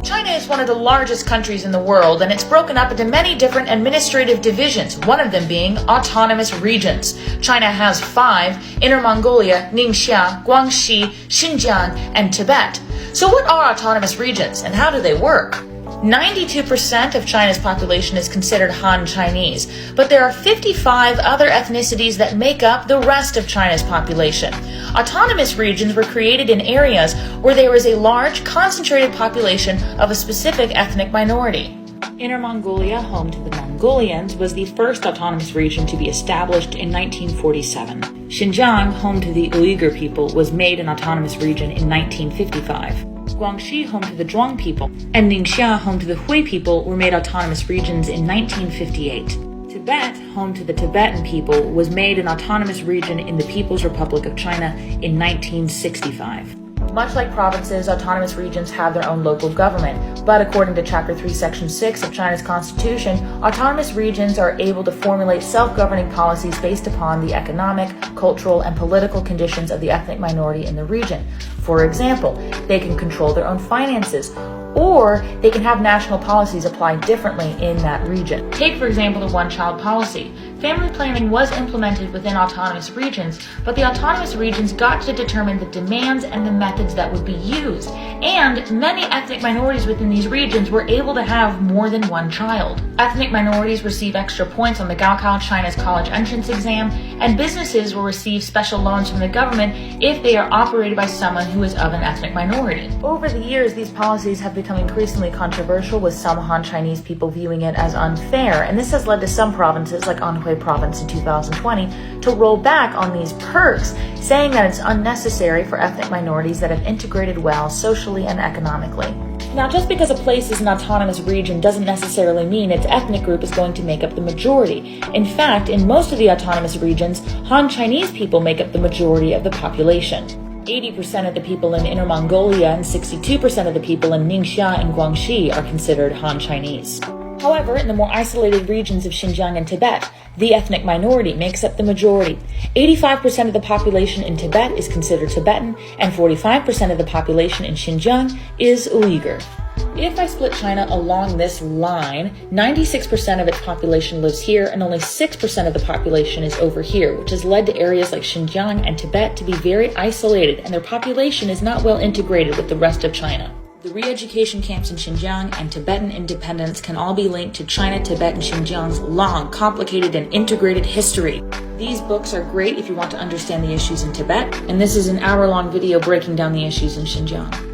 China is one of the largest countries in the world, and it's broken up into many different administrative divisions, one of them being autonomous regions. China has 5: Inner Mongolia, Ningxia, Guangxi, Xinjiang, and Tibet. So what are autonomous regions, and how do they work? 92% of China's population is considered Han Chinese, but there are 55 other ethnicities that make up the rest of China's population. Autonomous regions were created in areas where there is a large, concentrated population of a specific ethnic minority. Inner Mongolia, home to the Mongolians, was the first autonomous region to be established in 1947. Xinjiang, home to the Uyghur people, was made an autonomous region in 1955. Guangxi, home to the Zhuang people, and Ningxia, home to the Hui people, were made autonomous regions in 1958. Tibet, home to the Tibetan people, was made an autonomous region in the People's Republic of China in 1965. Much like provinces, autonomous regions have their own local government, but according to Chapter 3, Section 6 of China's Constitution, autonomous regions are able to formulate self-governing policies based upon the economic, cultural, and political conditions of the ethnic minority in the region. For example, they can control their own finances, or they can have national policies applied differently in that region. Take, for example, the one-child policy. Family planning was implemented within autonomous regions, but the autonomous regions got to determine the demands and the methods that would be used. And many ethnic minorities within these regions were able to have more than one child. Ethnic minorities receive extra points on the Gaokao, China's college entrance exam, and businesses will receive special loans from the government if they are operated by someone who is of an ethnic minority. Over the years, these policies have become increasingly controversial, with some Han Chinese people viewing it as unfair, and this has led to some provinces, like Anhui Province in 2020, to roll back on these perks, saying that it's unnecessary for ethnic minorities that have integrated well socially and economically. Now, just because a place is an autonomous region doesn't necessarily mean its ethnic group is going to make up the majority. In fact, in most of the autonomous regions, Han Chinese people make up the majority of the population. 80% of the people in Inner Mongolia and 62% of the people in Ningxia and Guangxi are considered Han Chinese. However, in the more isolated regions of Xinjiang and Tibet, the ethnic minority makes up the majority. 85% of the population in Tibet is considered Tibetan, and 45% of the population in Xinjiang is Uyghur. If I split China along this line, 96% of its population lives here and only 6% of the population is over here, which has led to areas like Xinjiang and Tibet to be very isolated, and their population is not well integrated with the rest of China. The re-education camps in Xinjiang and Tibetan independence can all be linked to China, Tibet, and Xinjiang's long, complicated, and integrated history. These books are great if you want to understand the issues in Tibet, and this is an hour-long video breaking down the issues in Xinjiang.